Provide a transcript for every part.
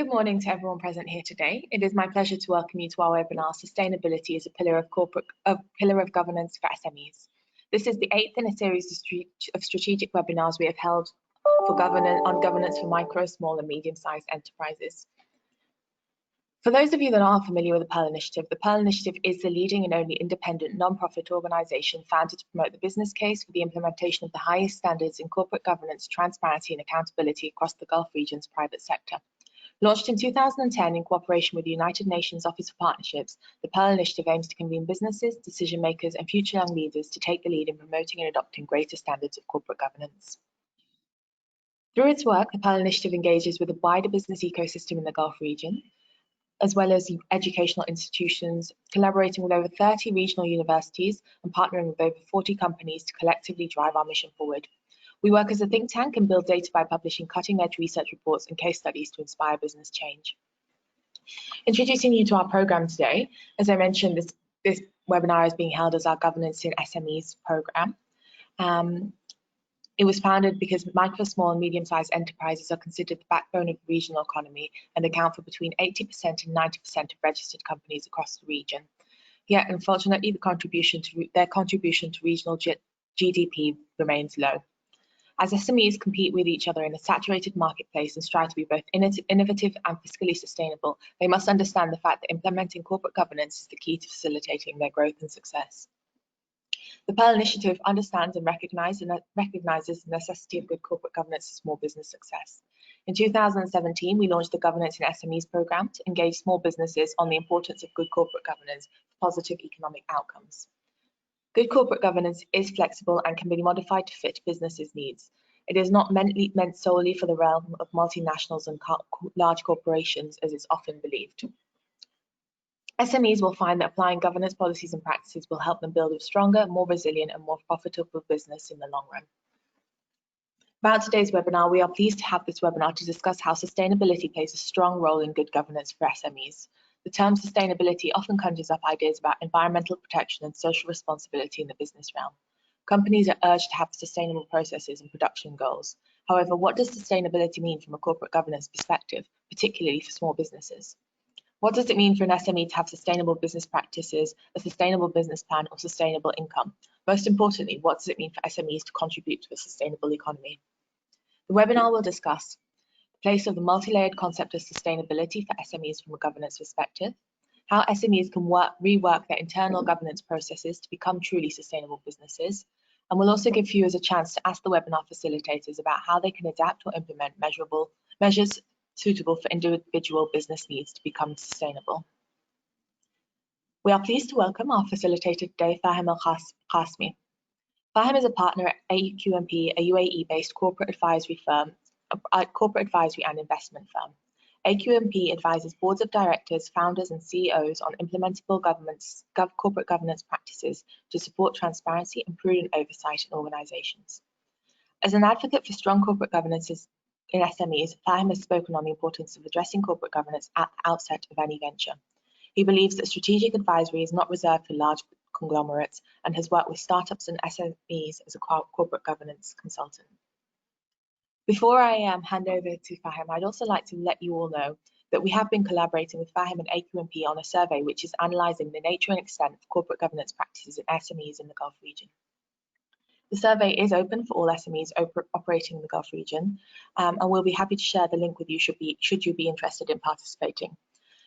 Good morning to everyone present here today. It is my pleasure to welcome you to our webinar, Sustainability as a Pillar of Governance for SMEs. This is the 8th in a series of strategic webinars we have held on governance for micro, small and medium-sized enterprises. For those of you that aren't familiar with the Pearl Initiative is the leading and only independent non-profit organisation founded to promote the business case for the implementation of the highest standards in corporate governance, transparency and accountability across the Gulf region's private sector. Launched in 2010 in cooperation with the United Nations Office of Partnerships, the Pearl Initiative aims to convene businesses, decision makers and future young leaders to take the lead in promoting and adopting greater standards of corporate governance. Through its work, the Pearl Initiative engages with a wider business ecosystem in the Gulf region, as well as educational institutions, collaborating with over 30 regional universities and partnering with over 40 companies to collectively drive our mission forward. We work as a think tank and build data by publishing cutting-edge research reports and case studies to inspire business change. Introducing you to our program today, as I mentioned, this webinar is being held as our Governance in SMEs program. It was founded because micro, small and medium-sized enterprises are considered the backbone of the regional economy and account for between 80% and 90% of registered companies across the region. Yet, unfortunately, their contribution to regional GDP remains low. As SMEs compete with each other in a saturated marketplace and strive to be both innovative and fiscally sustainable, they must understand the fact that implementing corporate governance is the key to facilitating their growth and success. The Pearl Initiative understands and recognizes the necessity of good corporate governance for small business success. In 2017, we launched the Governance in SMEs program to engage small businesses on the importance of good corporate governance for positive economic outcomes. Good corporate governance is flexible and can be modified to fit businesses' needs. It is not meant solely for the realm of multinationals and large corporations, as is often believed. SMEs will find that applying governance policies and practices will help them build a stronger, more resilient and more profitable business in the long run. About today's webinar, we are pleased to have this webinar to discuss how sustainability plays a strong role in good governance for SMEs. The term sustainability often conjures up ideas about environmental protection and social responsibility in the business realm. Companies are urged to have sustainable processes and production goals. However, what does sustainability mean from a corporate governance perspective, particularly for small businesses? What does it mean for an SME to have sustainable business practices, a sustainable business plan, or sustainable income? Most importantly, what does it mean for SMEs to contribute to a sustainable economy? The webinar will discuss the place of the multi-layered concept of sustainability for SMEs from a governance perspective, how SMEs can rework their internal governance processes to become truly sustainable businesses, and we'll also give viewers a chance to ask the webinar facilitators about how they can adapt or implement measures suitable for individual business needs to become sustainable. We are pleased to welcome our facilitator today, Fahim Al-Qasmi. Fahim is a partner at AQMP, a UAE-based corporate advisory and investment firm. AQMP advises boards of directors, founders and CEOs on implementable corporate governance practices to support transparency and prudent oversight in organizations. As an advocate for strong corporate governance in SMEs, Fahim has spoken on the importance of addressing corporate governance at the outset of any venture. He believes that strategic advisory is not reserved for large conglomerates and has worked with startups and SMEs as a corporate governance consultant. Before I hand over to Fahim, I'd also like to let you all know that we have been collaborating with Fahim and AQMP on a survey which is analysing the nature and extent of corporate governance practices in SMEs in the Gulf region. The survey is open for all SMEs operating in the Gulf region, and we'll be happy to share the link with you should you be interested in participating.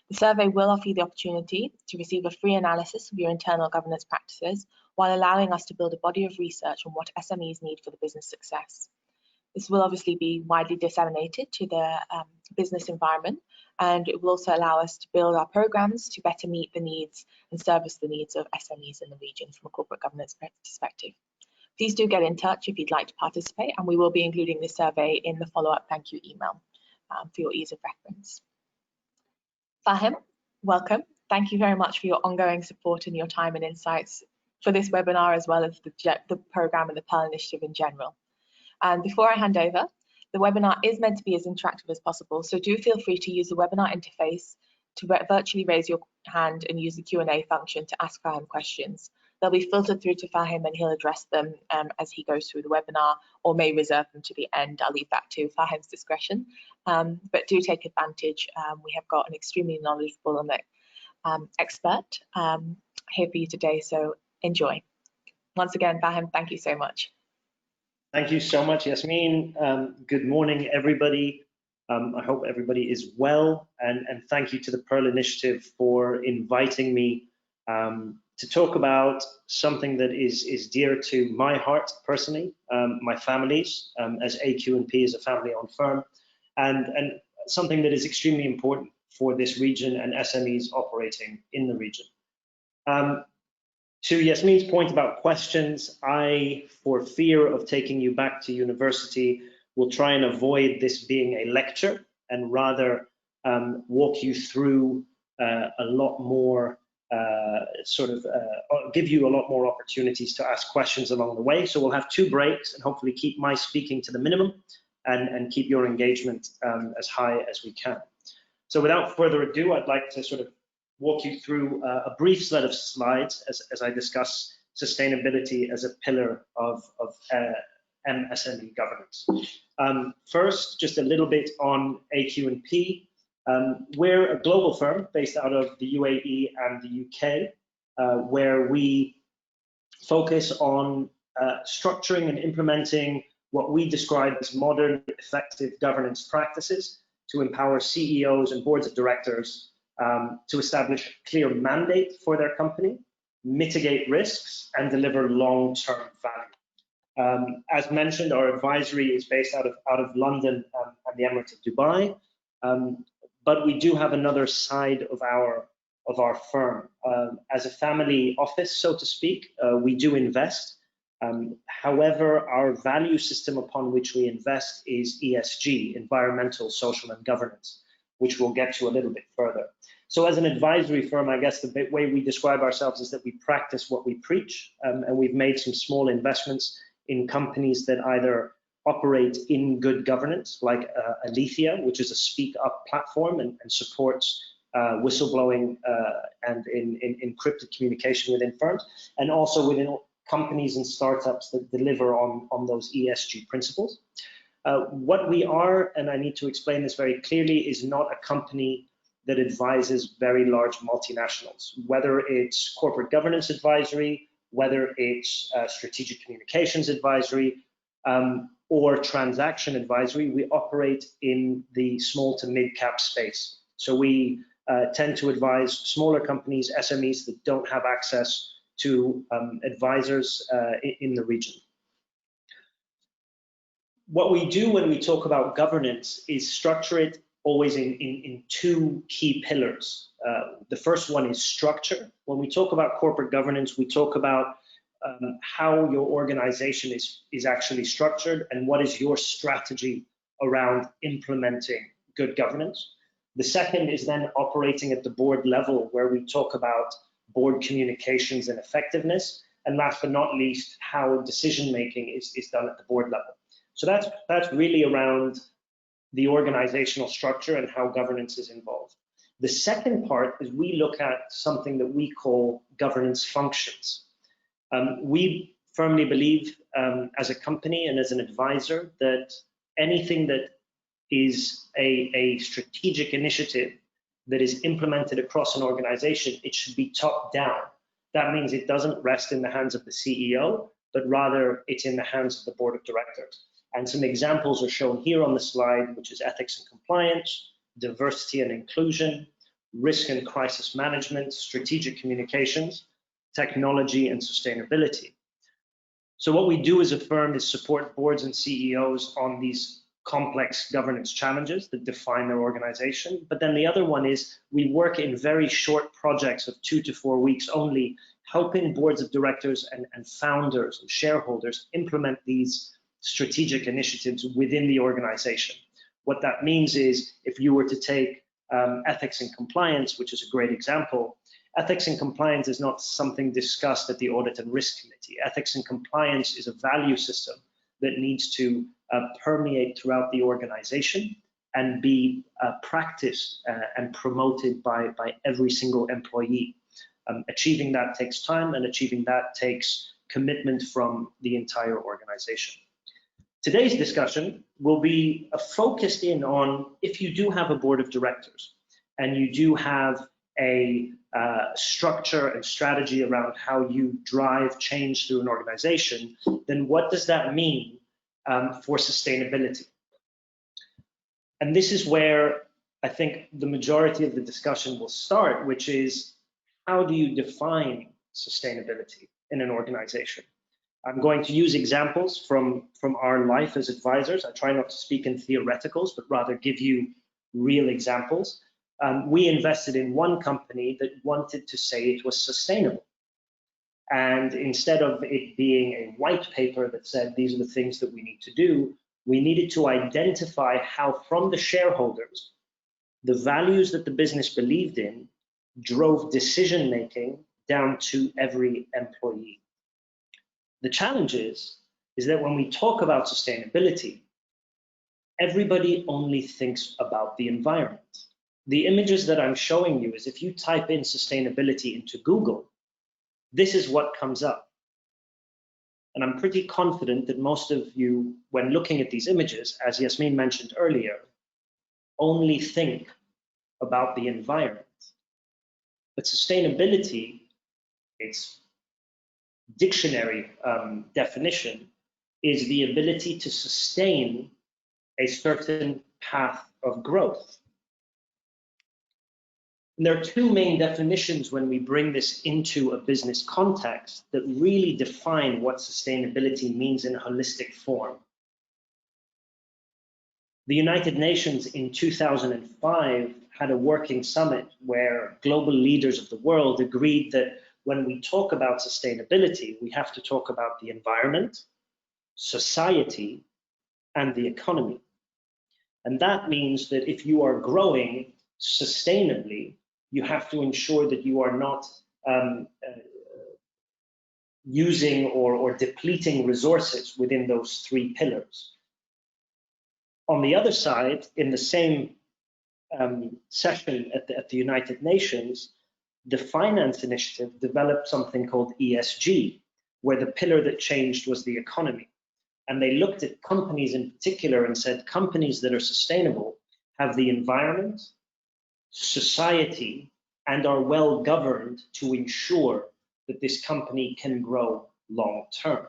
The survey will offer you the opportunity to receive a free analysis of your internal governance practices while allowing us to build a body of research on what SMEs need for the business success. This will obviously be widely disseminated to the business environment, and it will also allow us to build our programs to better meet the needs and service the needs of SMEs in the region from a corporate governance perspective. Please do get in touch if you'd like to participate, and we will be including this survey in the follow-up thank you email for your ease of reference. Fahim, welcome. Thank you very much for your ongoing support and your time and insights for this webinar, as well as the program and the Pearl Initiative in general. And before I hand over, the webinar is meant to be as interactive as possible, so do feel free to use the webinar interface to virtually raise your hand and use the Q&A function to ask Fahim questions. They'll be filtered through to Fahim and he'll address them as he goes through the webinar, or may reserve them to the end. I'll leave that to Fahim's discretion. But do take advantage. We have got an extremely knowledgeable and expert here for you today, so enjoy. Once again, Fahim, thank you so much. Thank you so much, Yasmin. Good morning, everybody. I hope everybody is well, and thank you to the Pearl Initiative for inviting me to talk about something that is dear to my heart personally, my family's, as AQ&P is a family-owned firm, and something that is extremely important for this region and SMEs operating in the region. To Yasmin's point about questions, I, for fear of taking you back to university, will try and avoid this being a lecture and rather walk you through a lot more, give you a lot more opportunities to ask questions along the way. So we'll have 2 breaks and hopefully keep my speaking to the minimum and keep your engagement as high as we can. So without further ado, I'd like to sort of walk you through a brief set of slides as I discuss sustainability as a pillar of MSME governance. First, just a little bit on AQ&P. We're a global firm based out of the UAE and the UK, where we focus on structuring and implementing what we describe as modern, effective governance practices to empower CEOs and boards of directors to establish a clear mandate for their company, mitigate risks, and deliver long-term value. As mentioned, our advisory is based out of London and the Emirates of Dubai, but we do have another side of our firm. As a family office, so to speak, we do invest. However, our value system upon which we invest is ESG, environmental, social, and governance, which we'll get to a little bit further. So as an advisory firm, I guess the way we describe ourselves is that we practice what we preach, and we've made some small investments in companies that either operate in good governance, like Alethea, which is a speak up platform and supports whistleblowing and in encrypted communication within firms, and also within companies and startups that deliver on those ESG principles. What we are, and I need to explain this very clearly, is not a company that advises very large multinationals, whether it's corporate governance advisory, whether it's strategic communications advisory, or transaction advisory. We operate in the small to mid-cap space. So we tend to advise smaller companies, SMEs, that don't have access to advisors in the region. What we do when we talk about governance is structure it always in 2 key pillars. The first one is structure. When we talk about corporate governance, we talk about how your organization is actually structured and what is your strategy around implementing good governance. The second is then operating at the board level, where we talk about board communications and effectiveness, and last but not least, how decision making is done at the board level. So that's really around the organizational structure and how governance is involved. The second part is we look at something that we call governance functions. We firmly believe as a company and as an advisor that anything that is a strategic initiative that is implemented across an organization, it should be top down. That means it doesn't rest in the hands of the CEO, but rather it's in the hands of the board of directors. And some examples are shown here on the slide, which is ethics and compliance, diversity and inclusion, risk and crisis management, strategic communications, technology, and sustainability. So what we do as a firm is support boards and CEOs on these complex governance challenges that define their organization. But then the other one is we work in very short projects of 2 to 4 weeks only, helping boards of directors and founders and shareholders implement these strategic initiatives within the organization. What that means is, if you were to take ethics and compliance, which is a great example, ethics and compliance is not something discussed at the Audit and Risk Committee. Ethics and compliance is a value system that needs to permeate throughout the organization and be practiced and promoted by every single employee. Achieving that takes time, and achieving that takes commitment from the entire organization. Today's discussion will be focused in on if you do have a board of directors and you do have a structure and strategy around how you drive change through an organization, then what does that mean for sustainability? And this is where I think the majority of the discussion will start, which is how do you define sustainability in an organization? I'm going to use examples from our life as advisors. I try not to speak in theoreticals, but rather give you real examples. We invested in one company that wanted to say it was sustainable. And instead of it being a white paper that said these are the things that we need to do, we needed to identify how from the shareholders, the values that the business believed in drove decision-making down to every employee. The challenge is that when we talk about sustainability, everybody only thinks about the environment. The images that I'm showing you is if you type in sustainability into Google, this is what comes up. And I'm pretty confident that most of you, when looking at these images, as Yasmin mentioned earlier, only think about the environment. But sustainability, its dictionary definition, is the ability to sustain a certain path of growth. And there are two main definitions when we bring this into a business context that really define what sustainability means in a holistic form. The United Nations in 2005 had a working summit where global leaders of the world agreed that when we talk about sustainability, we have to talk about the environment, society, and the economy. And that means that if you are growing sustainably, you have to ensure that you are not using or depleting resources within those three pillars. On the other side, in the same session at the United Nations, the Finance Initiative developed something called ESG, where the pillar that changed was the economy. And they looked at companies in particular and said companies that are sustainable have the environment, society, and are well governed to ensure that this company can grow long term.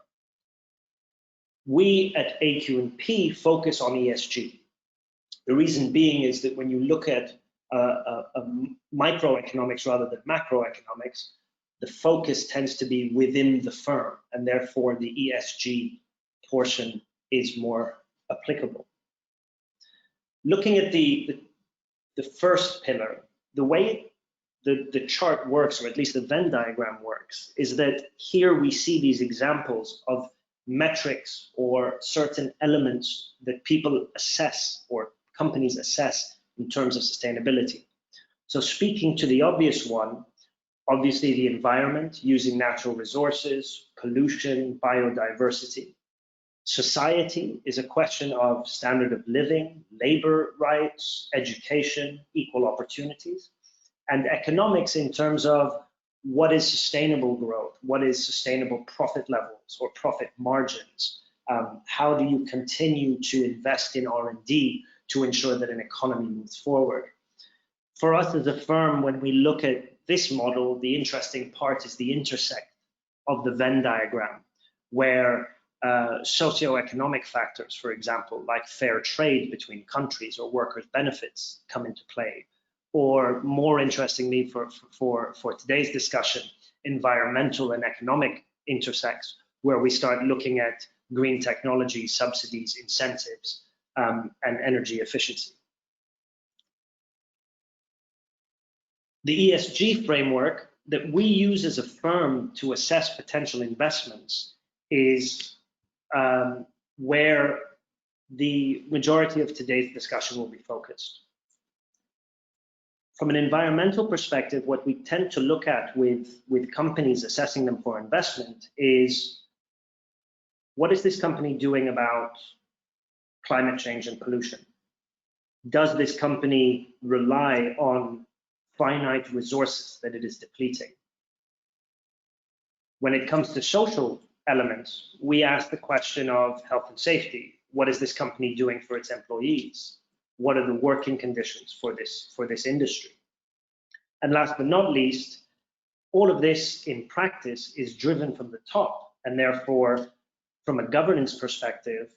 We at AQ&P focus on ESG. The reason being is that when you look at microeconomics rather than macroeconomics, the focus tends to be within the firm, and therefore the ESG portion is more applicable. Looking at the first pillar, the way the chart works, or at least the Venn diagram works, is that here we see these examples of metrics or certain elements that people assess or companies assess in terms of sustainability. So speaking to the obvious one, obviously the environment, using natural resources, pollution, biodiversity. Society is a question of standard of living, labor rights, education, equal opportunities, and economics in terms of what is sustainable growth, what is sustainable profit levels or profit margins, how do you continue to invest in R&D to ensure that an economy moves forward. For us as a firm, when we look at this model, the interesting part is the intersect of the Venn diagram, where socioeconomic factors, for example, like fair trade between countries or workers' benefits come into play. Or more interestingly for today's discussion, environmental and economic intersects, where we start looking at green technology, subsidies, incentives, and energy efficiency. The ESG framework that we use as a firm to assess potential investments is where the majority of today's discussion will be focused. From an environmental perspective, what we tend to look at with companies assessing them for investment is, what is this company doing about climate change and pollution? Does this company rely on finite resources that it is depleting? When it comes to social elements, we ask the question of health and safety. What is this company doing for its employees? What are the working conditions for this industry? And last but not least, all of this in practice is driven from the top, and therefore, from a governance perspective,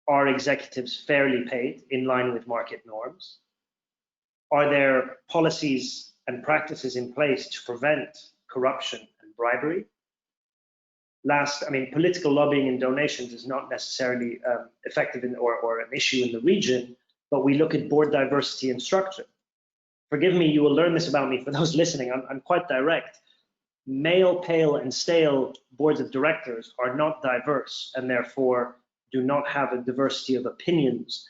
are executives fairly paid in line with market norms? Are there policies and practices in place to prevent corruption and bribery? Last, I mean, political lobbying and donations is not necessarily effective or an issue in the region, but we look at board diversity and structure. Forgive me, you will learn this about me. For those listening, I'm quite direct. Male, pale, and stale boards of directors are not diverse, and therefore do not have a diversity of opinions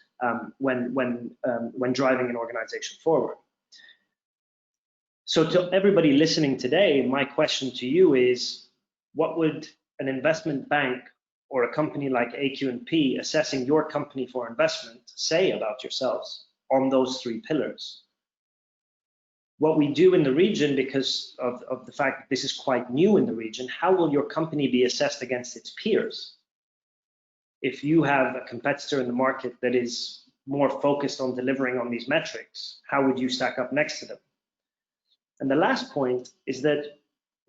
when driving an organization forward. So to everybody listening today, my question to you is, what would an investment bank or a company like AQ&P assessing your company for investment say about yourselves on those three pillars? What we do in the region, because of the fact that this is quite new in the region, how will your company be assessed against its peers? If you have a competitor in the market that is more focused on delivering on these metrics, how would you stack up next to them? And the last point is that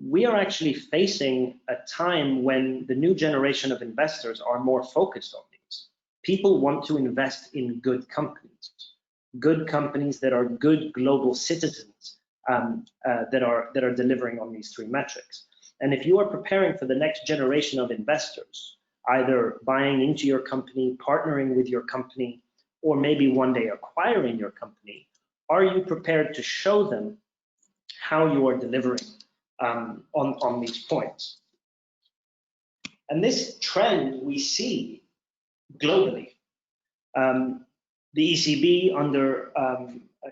we are actually facing a time when the new generation of investors are more focused on these. People want to invest in good companies that are good global citizens that are delivering on these three metrics. And if you are preparing for the next generation of investors, either buying into your company, partnering with your company, or maybe one day acquiring your company, are you prepared to show them how you are delivering on these points? And this trend we see globally. The ECB under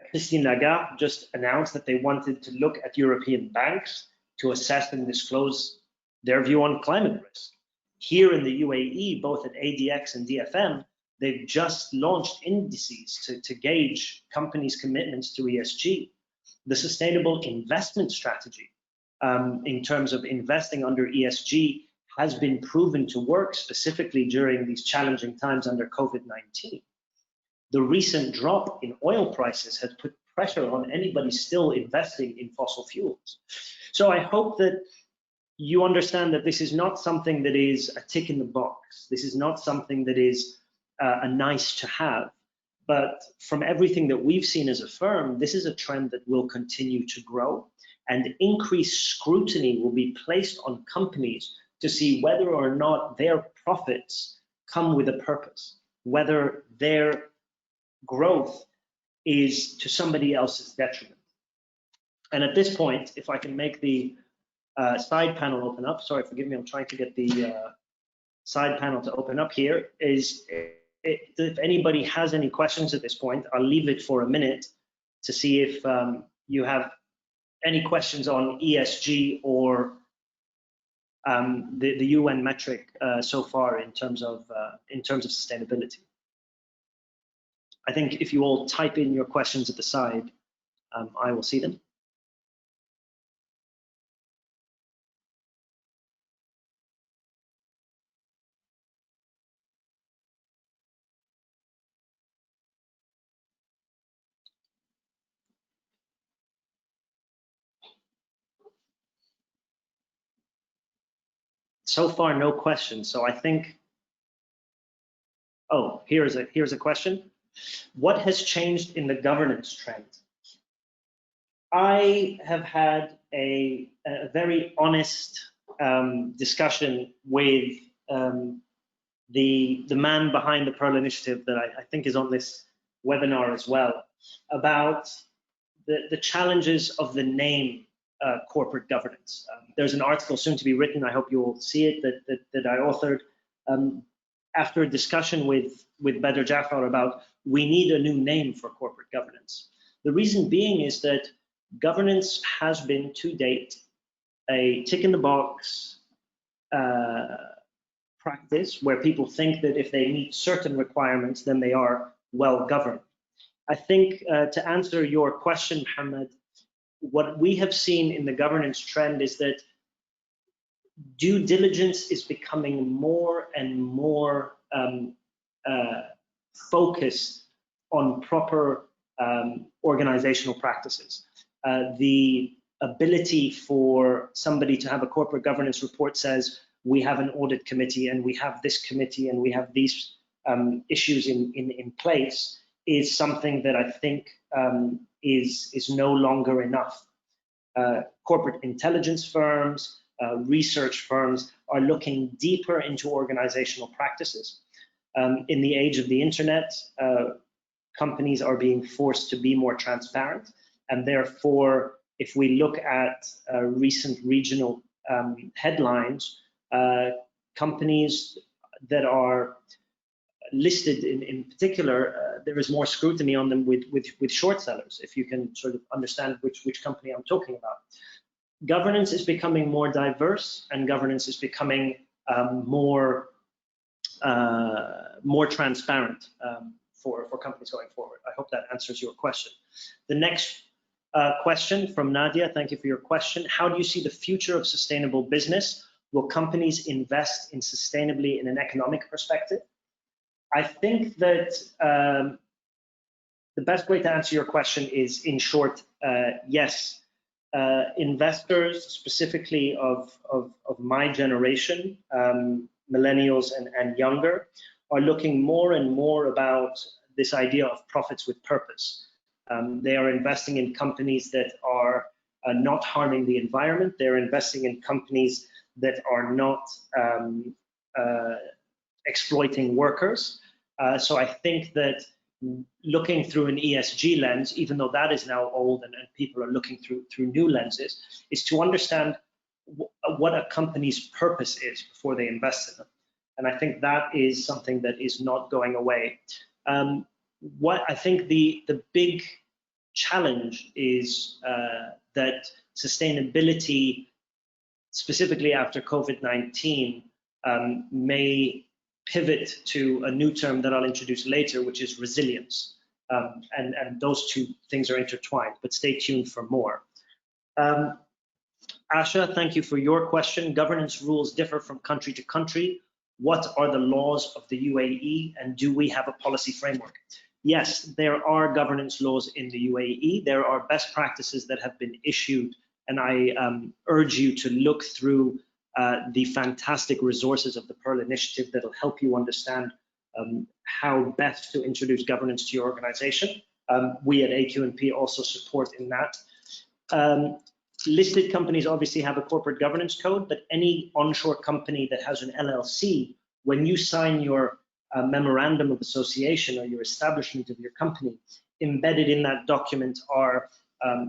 Christine Lagarde just announced that they wanted to look at European banks to assess and disclose their view on climate risk. Here in the UAE, both at ADX and DFM, they've just launched indices to gauge companies' commitments to ESG. The sustainable investment strategy in terms of investing under ESG has been proven to work, specifically during these challenging times under COVID-19. The recent drop in oil prices has put pressure on anybody still investing in fossil fuels. So I hope that you understand that this is not something that is a tick in the box. This is not something that is a nice to have. But from everything that we've seen as a firm, this is a trend that will continue to grow, and increased scrutiny will be placed on companies to see whether or not their profits come with a purpose, whether their growth is to somebody else's detriment. And at this point, if I can make the side panel open up, sorry, forgive me, I'm trying to get the side panel to open up here, is if anybody has any questions at this point, I'll leave it for a minute to see if you have any questions on ESG or the UN metric so far in terms of sustainability. I think if you all type in your questions at the side, I will see them. So far, no questions. So I think, oh, here's a question. What has changed in the governance trend? I have had a very honest discussion with the man behind the Pearl Initiative that I think is on this webinar as well, about the challenges of the name corporate governance. There's an article soon to be written, I hope you'll see it, that I authored after a discussion with Badr Jafar about we need a new name for corporate governance. The reason being is that governance has been to date a tick in the box practice where people think that if they meet certain requirements, then they are well governed. I think to answer your question, Mohammed, what we have seen in the governance trend is that due diligence is becoming more and more focused on proper organizational practices. The ability for somebody to have a corporate governance report says, we have an audit committee and we have this committee and we have these issues in place, is something that I think is no longer enough. Corporate intelligence firms, research firms are looking deeper into organizational practices. In the age of the internet, companies are being forced to be more transparent, and therefore, if we look at recent regional headlines, companies that are listed in particular, there is more scrutiny on them with short sellers, if you can sort of understand which company I'm talking about. Governance is becoming more diverse, and governance is becoming more transparent for companies going forward. I hope that answers your question. The next question from Nadia, thank you for your question. How do you see the future of sustainable business? Will companies invest in sustainably in an economic perspective? I think that the best way to answer your question is, in short, yes. Investors, specifically of my generation, millennials and younger, are looking more and more about this idea of profits with purpose. They are investing in companies that are not harming the environment. They're investing in companies that are not exploiting workers. So I think that looking through an ESG lens, even though that is now old and people are looking through new lenses, is to understand what a company's purpose is before they invest in them. And I think that is something that is not going away. What I think the big challenge is that sustainability, specifically after COVID-19, may pivot to a new term that I'll introduce later, which is resilience. And those two things are intertwined, but stay tuned for more. Asha, thank you for your question. Governance rules differ from country to country. What are the laws of the UAE, and do we have a policy framework? Yes, there are governance laws in the UAE. There are best practices that have been issued, and I urge you to look through the fantastic resources of the Pearl Initiative that will help you understand how best to introduce governance to your organization. We at AQ&P also support in that. Listed companies obviously have a corporate governance code, but any onshore company that has an LLC, when you sign your memorandum of association or your establishment of your company, embedded in that document are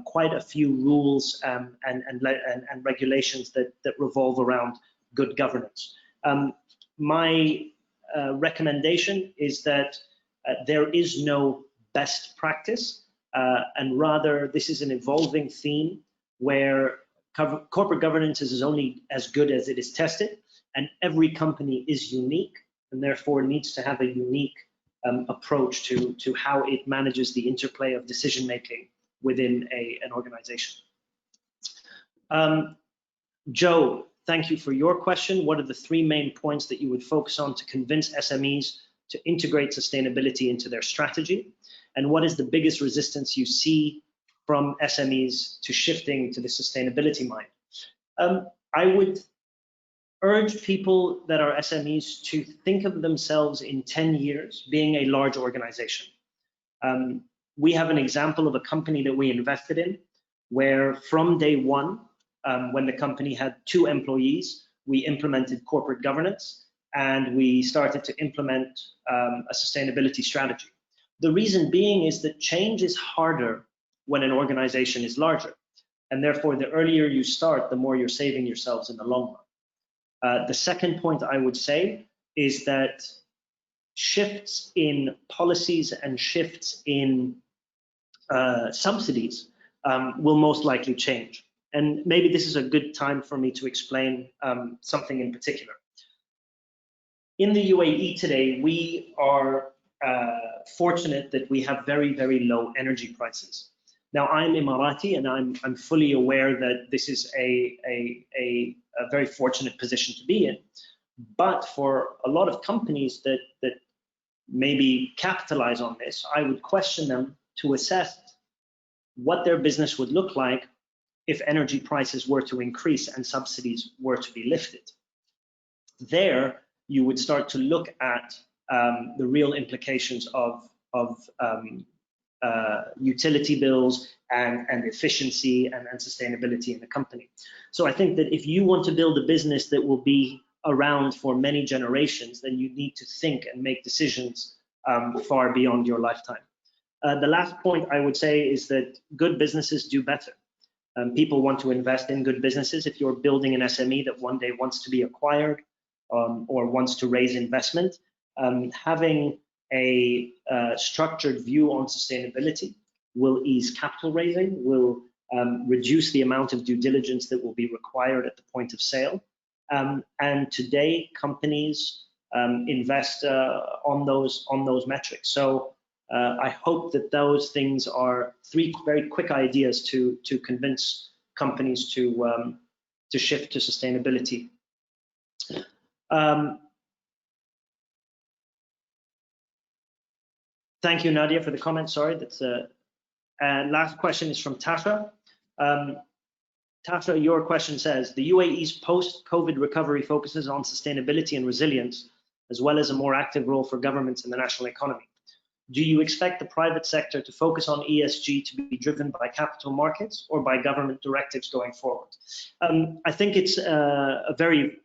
quite a few rules and regulations that revolve around good governance. My recommendation is that there is no best practice, and rather this is an evolving theme where corporate governance is only as good as it is tested, and every company is unique and therefore needs to have a unique approach to how it manages the interplay of decision making within an organization. Joe, thank you for your question. What are the 3 main points that you would focus on to convince SMEs to integrate sustainability into their strategy? And what is the biggest resistance you see from SMEs to shifting to the sustainability mind? I would urge people that are SMEs to think of themselves in 10 years being a large organization. We have an example of a company that we invested in where from day one, when the company had 2 employees, we implemented corporate governance and we started to implement a sustainability strategy. The reason being is that change is harder when an organization is larger. And therefore, the earlier you start, the more you're saving yourselves in the long run. The second point I would say is that shifts in policies and shifts in subsidies will most likely change. And maybe this is a good time for me to explain something in particular. In the UAE today, we are fortunate that we have very, very low energy prices. Now, I'm Emirati, and I'm fully aware that this is a very fortunate position to be in. But for a lot of companies that maybe capitalize on this, I would question them to assess what their business would look like if energy prices were to increase and subsidies were to be lifted. There, you would start to look at the real implications of utility bills and efficiency and sustainability in the company. So I think that if you want to build a business that will be around for many generations, then you need to think and make decisions far beyond your lifetime. The last point I would say is that good businesses do better. People want to invest in good businesses. If you're building an SME that one day wants to be acquired or wants to raise investment, having a structured view on sustainability will ease capital raising, will reduce the amount of due diligence that will be required at the point of sale. And today, companies invest on those metrics. So I hope that those things are 3 very quick ideas to convince companies to shift to sustainability. Thank you, Nadia, for the comment. Sorry, that's and last question is from Tasha. Tasha, your question says, the UAE's post-COVID recovery focuses on sustainability and resilience, as well as a more active role for governments in the national economy. Do you expect the private sector to focus on ESG to be driven by capital markets or by government directives going forward? I think it's a very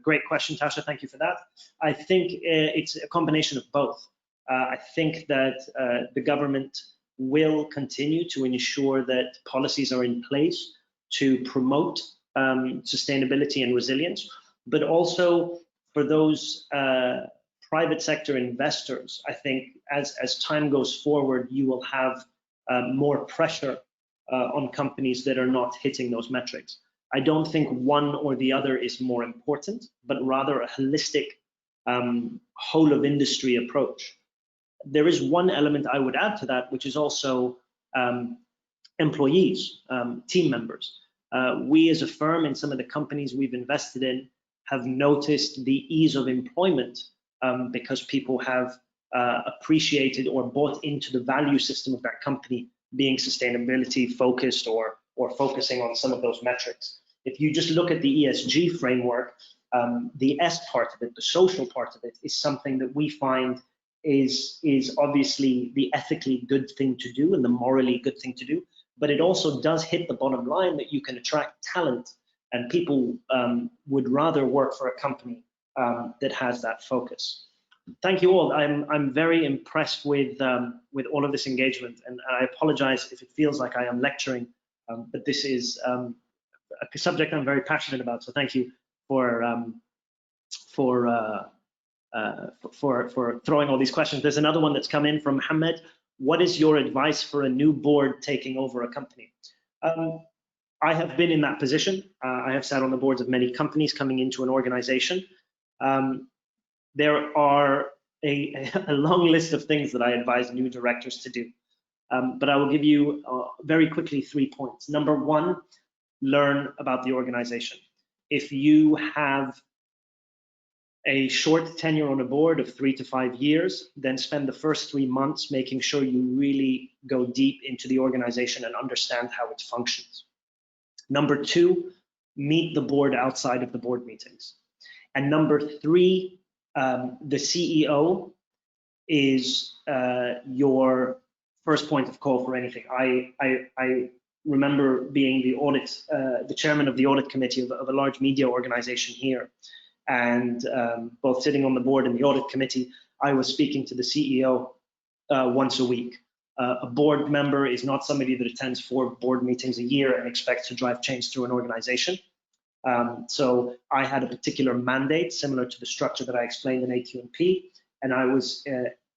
great question, Tasha. Thank you for that. I think it's a combination of both. I think that the government will continue to ensure that policies are in place to promote sustainability and resilience, but also for those private sector investors, I think as time goes forward, you will have more pressure on companies that are not hitting those metrics. I don't think one or the other is more important, but rather a holistic whole of industry approach. There is one element I would add to that, which is also employees, team members. We as a firm in some of the companies we've invested in have noticed the ease of employment because people have appreciated or bought into the value system of that company being sustainability focused or focusing on some of those metrics. If you just look at the ESG framework, the S part of it, the social part of it, is something that we find is obviously the ethically good thing to do and the morally good thing to do, but it also does hit the bottom line that you can attract talent, and people would rather work for a company that has that focus. Thank you all. I'm very impressed with all of this engagement, and I apologize if it feels like I am lecturing, but this is a subject I'm very passionate about. So thank you for throwing all these questions. There's another one that's come in from Mohammed. What is your advice for a new board taking over a company? I have been in that position. I have sat on the boards of many companies coming into an organization. There are a long list of things that I advise new directors to do, but I will give you very quickly 3 points. Number 1, learn about the organization. If you have a short tenure on a board of 3 to 5 years, then spend the first 3 months making sure you really go deep into the organization and understand how it functions. Number 2, meet the board outside of the board meetings. And number 3, the CEO is your first point of call for anything. I remember being the chairman of the audit committee of a large media organization here. And both sitting on the board and the audit committee, I was speaking to the CEO once a week. A board member is not somebody that attends 4 board meetings a year and expects to drive change through an organization. So I had a particular mandate similar to the structure that I explained in AQ&P, and I was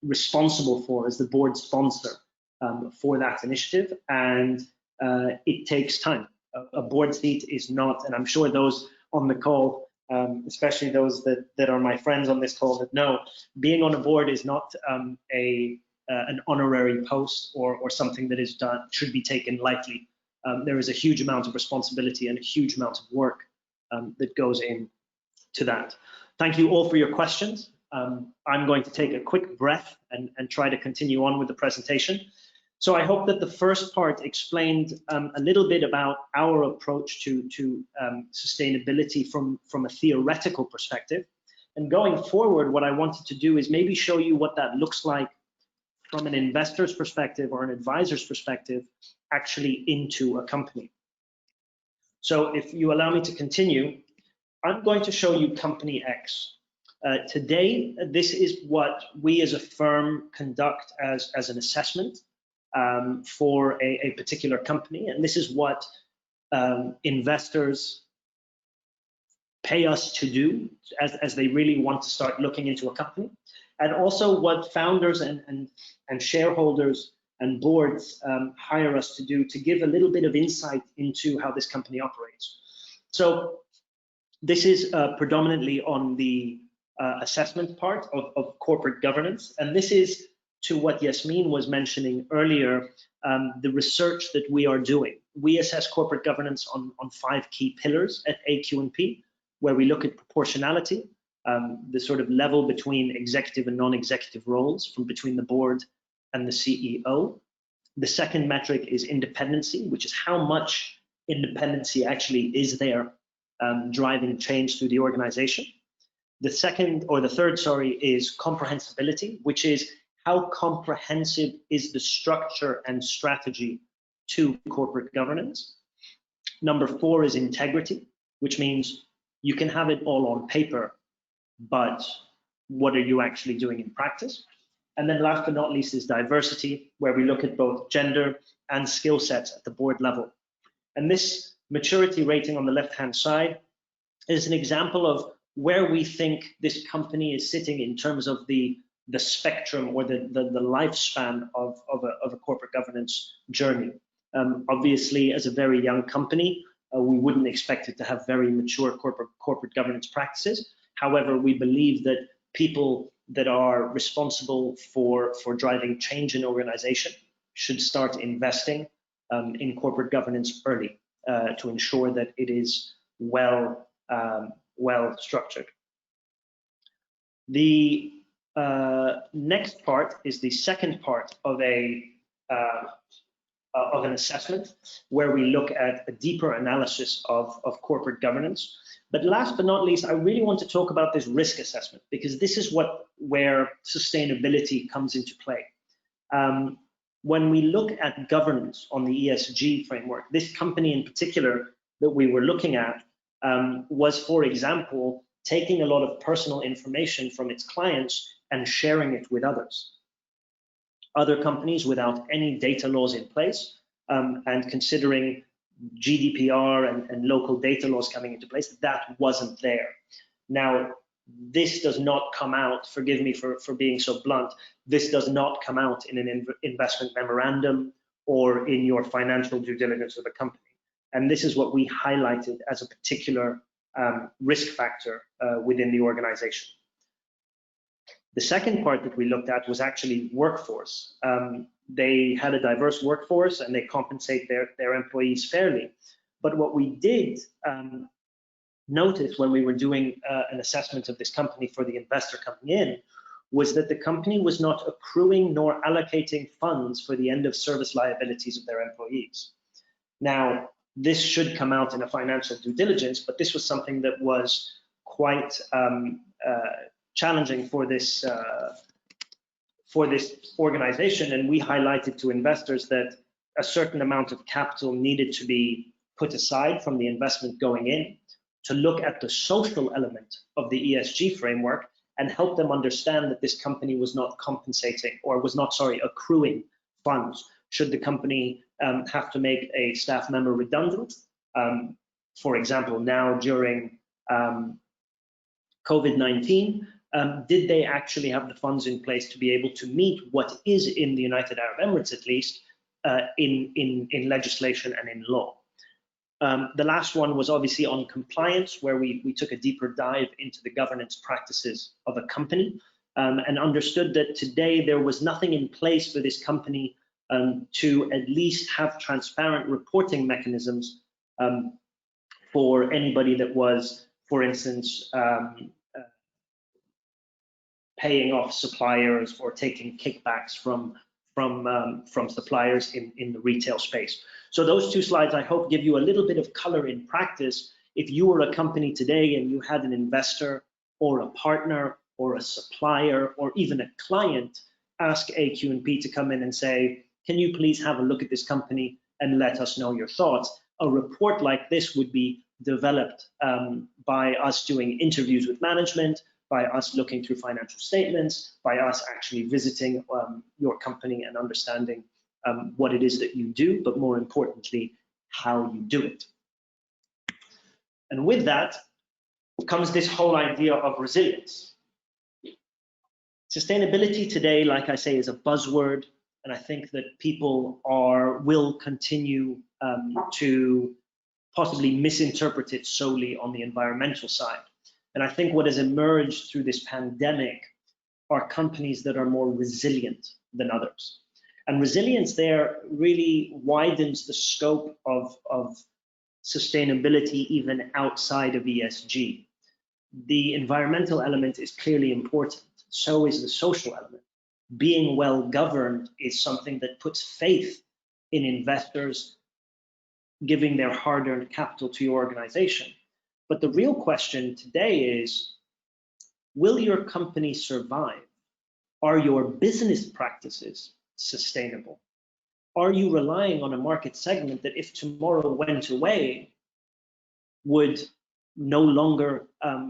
responsible for, as the board sponsor, for that initiative. And it takes time. A board seat is not, and I'm sure those on the call, especially those that are my friends on this call that know, being on a board is not a an honorary post or something that is done should be taken lightly. There is a huge amount of responsibility and a huge amount of work that goes into that. Thank you all for your questions. I'm going to take a quick breath and try to continue on with the presentation. So I hope that the first part explained a little bit about our approach to sustainability from a theoretical perspective. And going forward, what I wanted to do is maybe show you what that looks like from an investor's perspective or an advisor's perspective, actually into a company. So if you allow me to continue, I'm going to show you company X. Today, this is what we as a firm conduct as an assessment for a particular company. And this is what investors pay us to do as they really want to start looking into a company. And also what founders and shareholders and boards hire us to do, to give a little bit of insight into how this company operates. So this is predominantly on the assessment part of corporate governance. And this is to what Yasmin was mentioning earlier, the research that we are doing. We assess corporate governance on 5 key pillars at AQ&P, where we look at proportionality, the sort of level between executive and non-executive roles from between the board and the CEO. The second metric is independency, which is how much independency actually is there driving change through the organization. The third, is comprehensibility, which is how comprehensive is the structure and strategy to corporate governance. Number 4 is integrity, which means you can have it all on paper, but what are you actually doing in practice? And then last but not least is diversity, where we look at both gender and skill sets at the board level. And this maturity rating on the left-hand side is an example of where we think this company is sitting in terms of the spectrum or the lifespan of a corporate governance journey. Obviously, as a very young company, we wouldn't expect it to have very mature corporate governance practices. However, we believe that people that are responsible for driving change in organization should start investing in corporate governance early to ensure that it is well structured. The next part is the second part of an assessment, where we look at a deeper analysis of corporate governance. But last but not least, I really want to talk about this risk assessment, because this is where sustainability comes into play. When we look at governance on the ESG framework, this company in particular that we were looking at was, for example, taking a lot of personal information from its clients and sharing it with others. Other companies without any data laws in place, and considering GDPR and local data laws coming into place, that wasn't there. Now, this does not come out, forgive me for being so blunt, this does not come out in an investment memorandum or in your financial due diligence of the company. And this is what we highlighted as a particular risk factor within the organization. The second part that we looked at was actually workforce. They had a diverse workforce and they compensate their employees fairly. But what we did notice when we were doing an assessment of this company for the investor coming in was that the company was not accruing nor allocating funds for the end of service liabilities of their employees. Now, this should come out in a financial due diligence, but this was something that was quite challenging for this organization, and we highlighted to investors that a certain amount of capital needed to be put aside from the investment going in to look at the social element of the ESG framework and help them understand that this company was not compensating, or was not, accruing funds should the company have to make a staff member redundant. For example, now during COVID-19, did they actually have the funds in place to be able to meet what is in the United Arab Emirates, at least, in legislation and in law? The last one was obviously on compliance, where we took a deeper dive into the governance practices of a company and understood that today there was nothing in place for this company to at least have transparent reporting mechanisms for anybody that was, for instance, paying off suppliers or taking kickbacks from suppliers in the retail space. So those two slides, I hope, give you a little bit of color in practice. If you were a company today and you had an investor or a partner or a supplier or even a client ask AQ&P to come in and say, can you please have a look at this company and let us know your thoughts? A report like this would be developed by us doing interviews with management, by us looking through financial statements, by us actually visiting your company and understanding what it is that you do, but more importantly, how you do it. And with that comes this whole idea of resilience. Sustainability today, like I say, is a buzzword, and I think that people will continue to possibly misinterpret it solely on the environmental side. And I think what has emerged through this pandemic are companies that are more resilient than others. And resilience there really widens the scope of sustainability even outside of ESG. The environmental element is clearly important, so is the social element. Being well governed is something that puts faith in investors giving their hard-earned capital to your organization. But the real question today is, will your company survive? Are your business practices sustainable? Are you relying on a market segment that if tomorrow went away, would no longer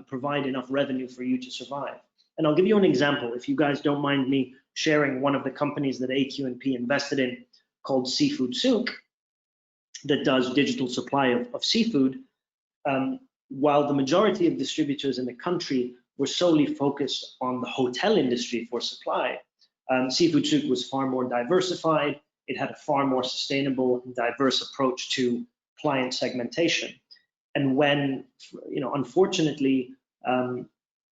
provide enough revenue for you to survive? And I'll give you an example, if you guys don't mind me sharing one of the companies that AQ&P invested in, called Seafood Souk, that does digital supply of seafood. While the majority of distributors in the country were solely focused on the hotel industry for supply, Seafood Souk was far more diversified. It had a far more sustainable and diverse approach to client segmentation. And when, unfortunately,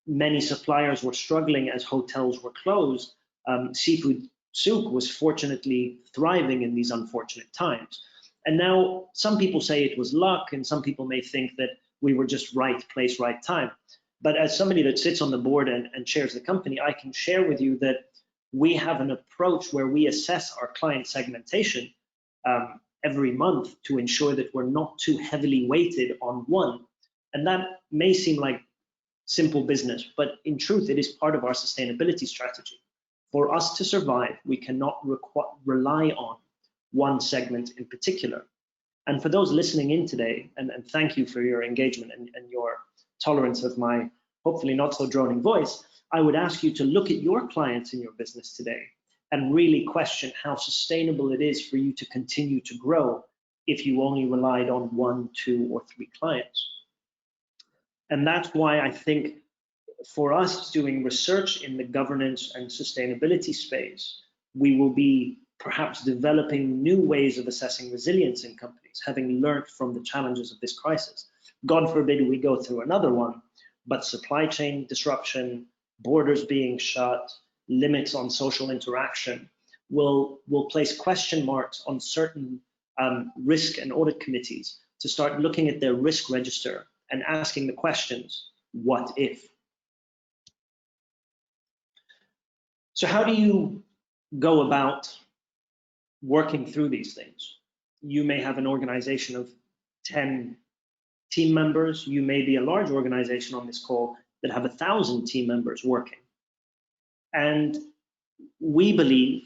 many suppliers were struggling as hotels were closed, Seafood Souk was fortunately thriving in these unfortunate times. And now some people say it was luck, and some people may think that we were just right place, right time. But as somebody that sits on the board and chairs the company, I can share with you that we have an approach where we assess our client segmentation every month to ensure that we're not too heavily weighted on one. And that may seem like simple business, but in truth, it is part of our sustainability strategy. For us to survive, we cannot rely on one segment in particular. And for those listening in today, and thank you for your engagement and your tolerance of my hopefully not so droning voice, I would ask you to look at your clients in your business today and really question how sustainable it is for you to continue to grow if you only relied on 1, 2, or 3 clients. And that's why I think for us doing research in the governance and sustainability space, we will be perhaps developing new ways of assessing resilience in companies, having learned from the challenges of this crisis. God forbid we go through another one, but supply chain disruption, borders being shut, limits on social interaction will place question marks on certain risk and audit committees to start looking at their risk register and asking the questions, what if? So how do you go about working through these things? You may have an organization of 10 team members. You may be a large organization on this call that have 1,000 team members working. And we believe,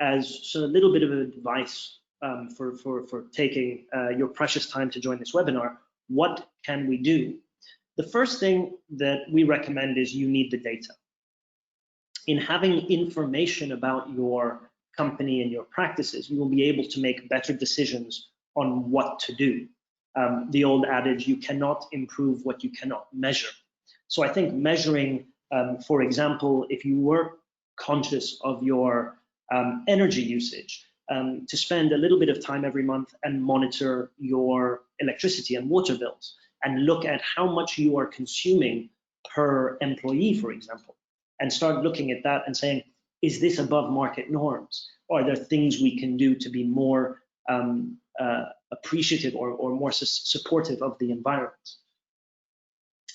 as a little bit of advice for taking your precious time to join this webinar, what can we do? The first thing that we recommend is you need the data. In having information about your company and your practices, you will be able to make better decisions on what to do. The old adage, you cannot improve what you cannot measure. So I think measuring, for example, if you were conscious of your energy usage, to spend a little bit of time every month and monitor your electricity and water bills and look at how much you are consuming per employee, for example, and start looking at that and saying, is this above market norms? Or are there things we can do to be more appreciative or more supportive of the environment?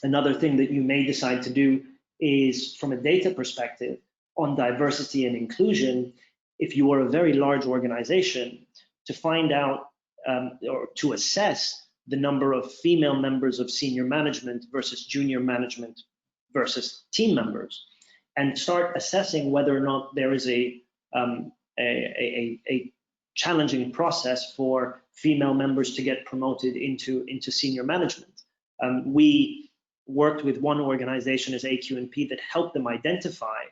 Another thing that you may decide to do is, from a data perspective, on diversity and inclusion, if you are a very large organization, to find out or to assess the number of female members of senior management versus junior management versus team members, and start assessing whether or not there is a challenging process for female members to get promoted into senior management. We worked with one organization as AQ&P that helped them identify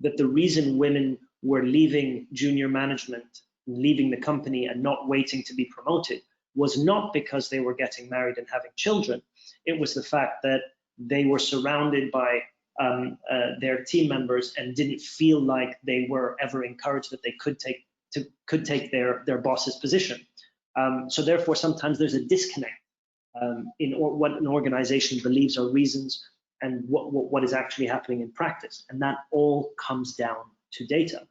that the reason women were leaving junior management, leaving the company and not waiting to be promoted was not because they were getting married and having children. It was the fact that they were surrounded by their team members and didn't feel like they were ever encouraged that they could take their boss's position. So therefore, sometimes there's a disconnect in what an organization believes are reasons and what is actually happening in practice, and that all comes down to data.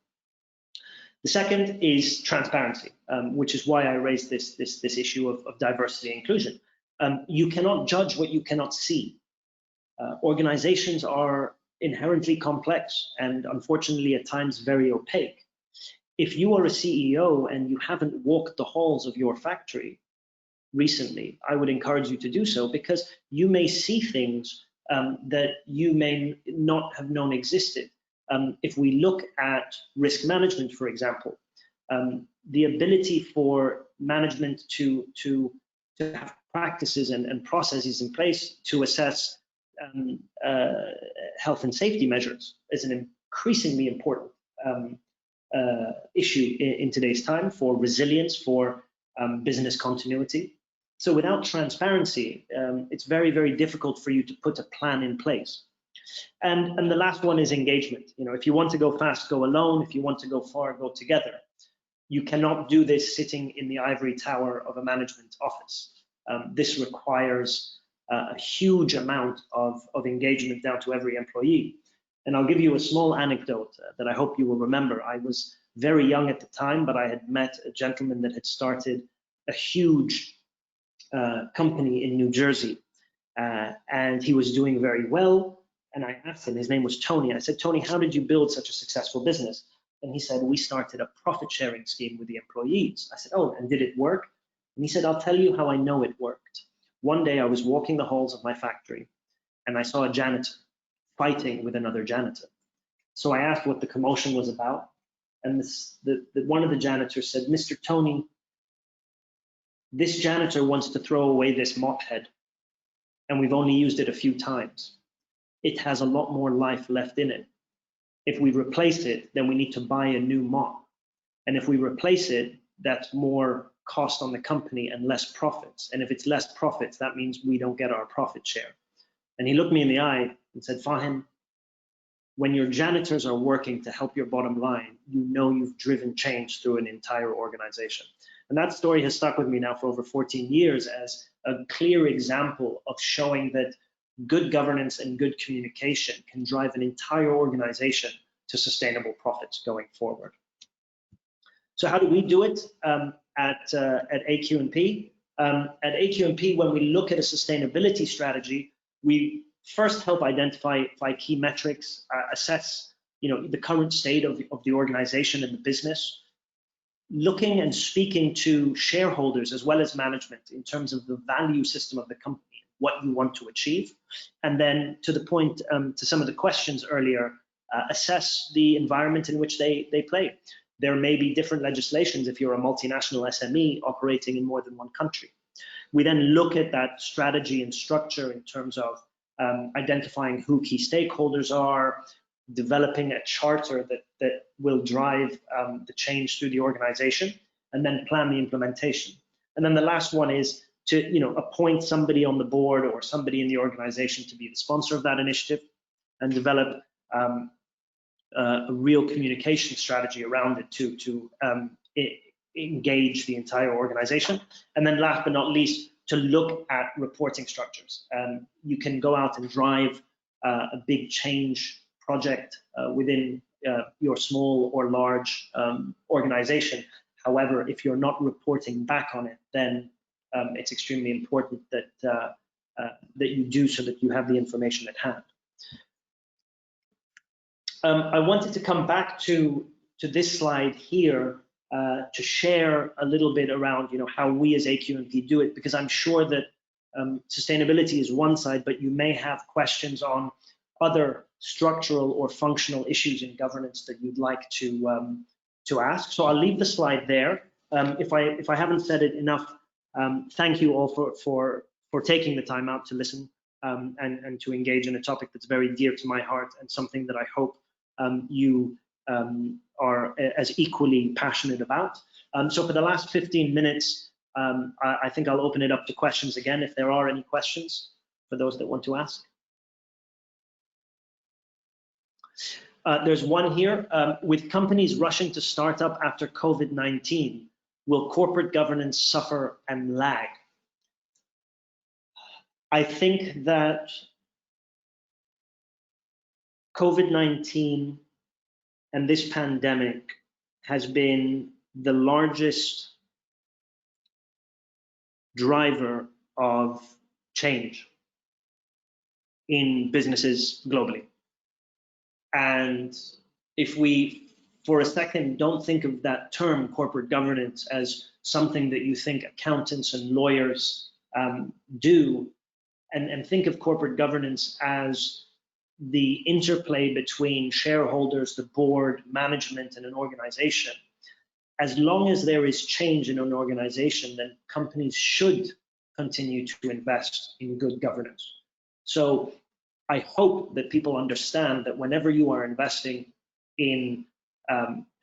The second is transparency, which is why I raised this issue of diversity and inclusion. You cannot judge what you cannot see. Organizations are inherently complex and unfortunately at times very opaque. If you are a CEO and you haven't walked the halls of your factory recently, I would encourage you to do so, because you may see things that you may not have known existed. If we look at risk management, for example, the ability for management to have practices and processes in place to assess health and safety measures is an increasingly important issue in today's time for resilience, for business continuity. So without transparency, it's very, very difficult for you to put a plan in place. And the last one is engagement. You know, if you want to go fast, go alone. If you want to go far, go together. You cannot do this sitting in the ivory tower of a management office. This requires a huge amount of engagement down to every employee. And I'll give you a small anecdote that I hope you will remember. I was very young at the time, but I had met a gentleman that had started a huge company in New Jersey, and he was doing very well. And I asked him, his name was Tony. I said, Tony, how did you build such a successful business? And he said, we started a profit sharing scheme with the employees. I said, oh, and did it work? And he said, I'll tell you how I know it worked. One day I was walking the halls of my factory and I saw a janitor fighting with another janitor. So I asked what the commotion was about. And one of the janitors said, Mr. Tony, this janitor wants to throw away this mop head, and we've only used it a few times. It has a lot more life left in it. If we replace it, then we need to buy a new mop. And if we replace it, that's more cost on the company and less profits. And if it's less profits, that means we don't get our profit share. And he looked me in the eye and said, Fahim, when your janitors are working to help your bottom line, you know you've driven change through an entire organization. And that story has stuck with me now for over 14 years as a clear example of showing that good governance and good communication can drive an entire organization to sustainable profits going forward. So how do we do it at AQ&P? At AQ&P, when we look at a sustainability strategy, we first help identify key metrics, assess the current state of the organization and the business, looking and speaking to shareholders as well as management in terms of the value system of the company, what you want to achieve. And then to the point, to some of the questions earlier, assess the environment in which they play. There may be different legislations if you're a multinational SME operating in more than one country. We then look at that strategy and structure in terms of identifying who key stakeholders are, developing a charter that will drive the change through the organization, and then plan the implementation. And then the last one is to appoint somebody on the board or somebody in the organization to be the sponsor of that initiative and develop a real communication strategy around it to engage the entire organization. And then last but not least, to look at reporting structures. You can go out and drive a big change project within your small or large organization. However, if you're not reporting back on it, then it's extremely important that that you do, so that you have the information at hand. I wanted to come back to this slide here to share a little bit around, how we as AQNP do it, because I'm sure that sustainability is one side, but you may have questions on other structural or functional issues in governance that you'd like to ask. So I'll leave the slide there. If I haven't said it enough, thank you all for taking the time out to listen and to engage in a topic that's very dear to my heart, and something that I hope you are as equally passionate about. So for the last 15 minutes, I think I'll open it up to questions again, if there are any questions for those that want to ask. There's one here. With companies rushing to start up after COVID-19, will corporate governance suffer and lag? I think that COVID-19 and this pandemic has been the largest driver of change in businesses globally. And if we, for a second, don't think of that term corporate governance as something that you think accountants and lawyers do, and think of corporate governance as the interplay between shareholders, the board, management, and an organization. As long as there is change in an organization, then companies should continue to invest in good governance. So I hope that people understand that whenever you are investing in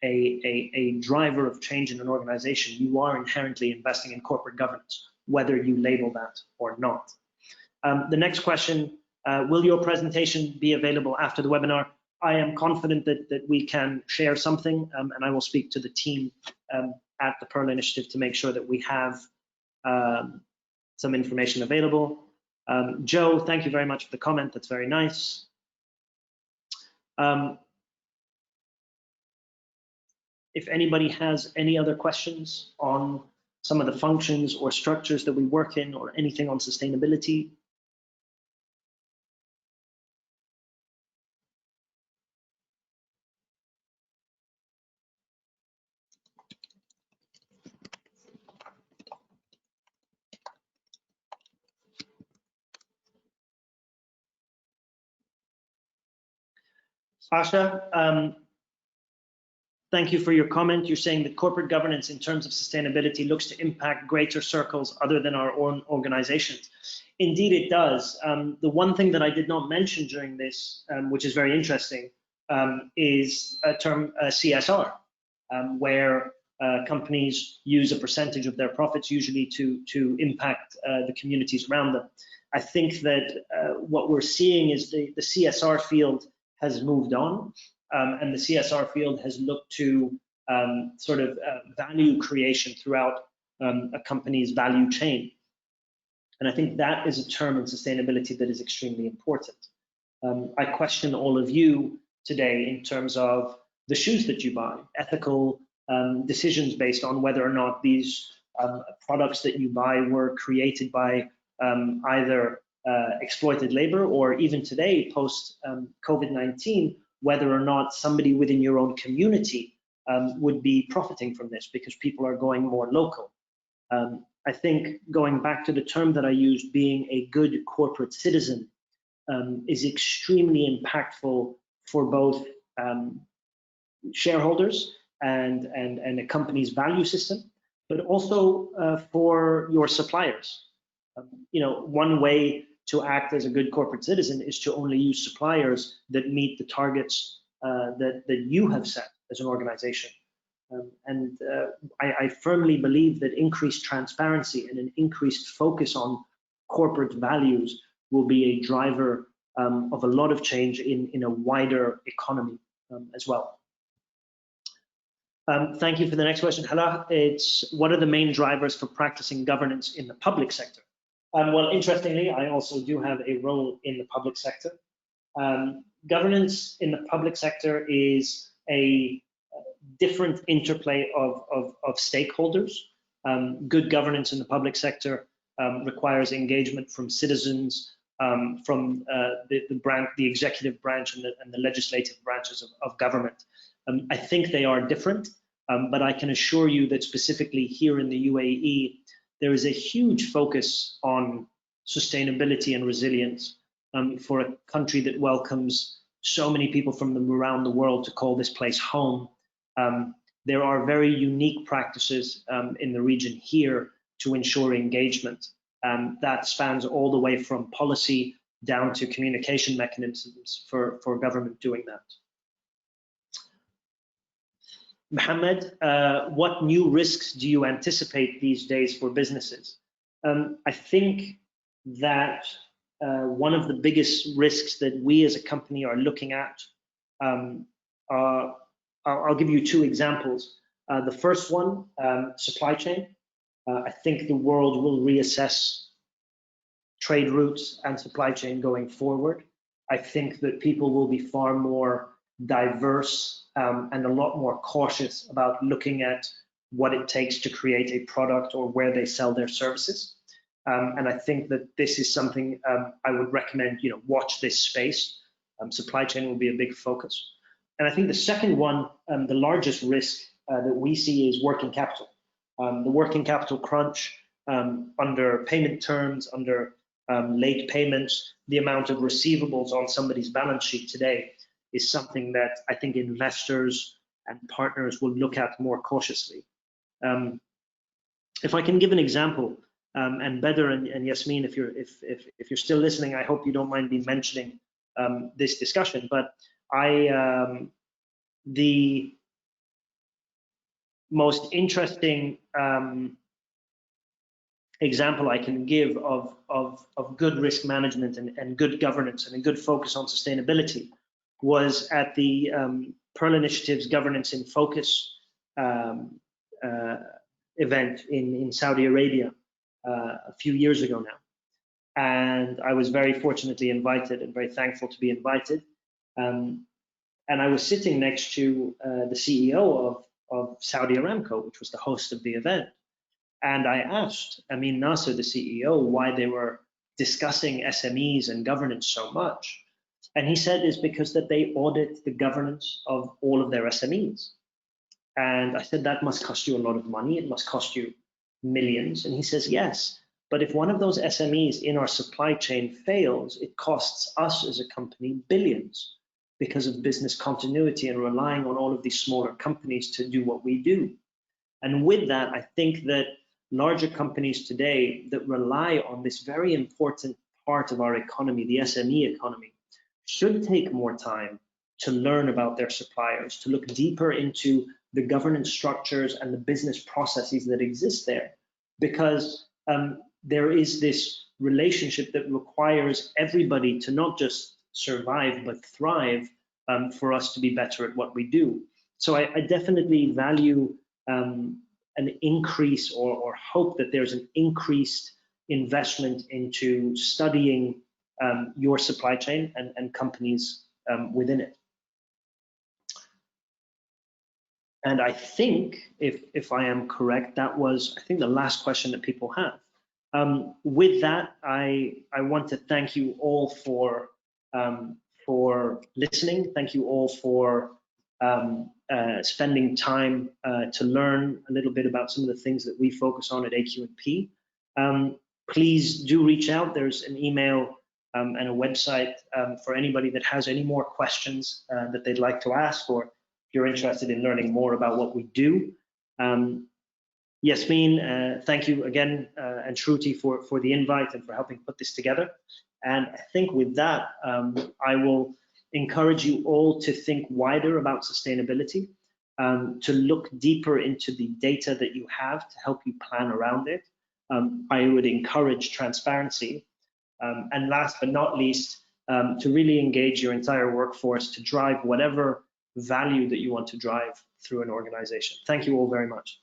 a driver of change in an organization, you are inherently investing in corporate governance, whether you label that or not. The next question, will your presentation be available after the webinar? I am confident that we can share something, and I will speak to the team at the Pearl Initiative to make sure that we have some information available. Joe, thank you very much for the comment. That's very nice. If anybody has any other questions on some of the functions or structures that we work in, or anything on sustainability. Sasha, thank you for your comment. You're saying that corporate governance in terms of sustainability looks to impact greater circles other than our own organizations. Indeed, it does. The one thing that I did not mention during this, which is very interesting, is a term CSR, where companies use a percentage of their profits usually to impact the communities around them. I think that what we're seeing is the CSR field has moved on, and the CSR field has looked to sort of value creation throughout a company's value chain. And I think that is a term in sustainability that is extremely important. I question all of you today in terms of the shoes that you buy, ethical decisions based on whether or not these products that you buy were created by either exploited labor, or even today, post COVID-19, whether or not somebody within your own community would be profiting from this because people are going more local. I think going back to the term that I used, being a good corporate citizen, is extremely impactful for both shareholders and a company's value system, but also for your suppliers. One way to act as a good corporate citizen is to only use suppliers that meet the targets that you have set as an organization. I firmly believe that increased transparency and an increased focus on corporate values will be a driver of a lot of change in a wider economy as well. Thank you for the next question, Hala. It's, what are the main drivers for practicing governance in the public sector? Well, interestingly, I also do have a role in the public sector. Governance in the public sector is a different interplay of stakeholders. Good governance in the public sector requires engagement from citizens, from the executive branch and the legislative branches of government. I think they are different, but I can assure you that specifically here in the UAE, there is a huge focus on sustainability and resilience for a country that welcomes so many people from around the world to call this place home. There are very unique practices in the region here to ensure engagement. That spans all the way from policy down to communication mechanisms for government doing that. Mohammed, what new risks do you anticipate these days for businesses? I think that one of the biggest risks that we as a company are looking at I'll give you two examples. The first one, supply chain. I think the world will reassess trade routes and supply chain going forward. I think that people will be far more diverse and a lot more cautious about looking at what it takes to create a product or where they sell their services. And I think that this is something I would recommend, watch this space. Supply chain will be a big focus. And I think the second one, the largest risk that we see is working capital. The working capital crunch under payment terms, under late payments, the amount of receivables on somebody's balance sheet today is something that I think investors and partners will look at more cautiously. If I can give an example, and Bedr and Yasmin, if you're still listening, I hope you don't mind me mentioning this discussion, but the most interesting example I can give of good risk management and good governance and a good focus on sustainability was at the Pearl Initiative's Governance in Focus event in Saudi Arabia a few years ago now. And I was very fortunately invited and very thankful to be invited. And I was sitting next to the CEO of Saudi Aramco, which was the host of the event. And I asked Amin Nasser, the CEO, why they were discussing SMEs and governance so much. And he said it's because that they audit the governance of all of their SMEs. And I said, that must cost you a lot of money. It must cost you millions. And he says, yes. But if one of those SMEs in our supply chain fails, it costs us as a company billions because of business continuity and relying on all of these smaller companies to do what we do. And with that, I think that larger companies today that rely on this very important part of our economy, the SME economy, should take more time to learn about their suppliers, to look deeper into the governance structures and the business processes that exist there, because there is this relationship that requires everybody to not just survive but thrive for us to be better at what we do. So I definitely value an increase or hope that there's an increased investment into studying your supply chain and companies within it. And I think, if I am correct, that was, I think, the last question that people have. With that, I want to thank you all for listening. Thank you all for spending time to learn a little bit about some of the things that we focus on at AQ&P. Please do reach out. There's an email and a website for anybody that has any more questions that they'd like to ask, or if you're interested in learning more about what we do. Yasmin, thank you again, and Shruti for the invite and for helping put this together. And I think with that, I will encourage you all to think wider about sustainability, to look deeper into the data that you have to help you plan around it. I would encourage transparency. And last but not least, to really engage your entire workforce to drive whatever value that you want to drive through an organization. Thank you all very much.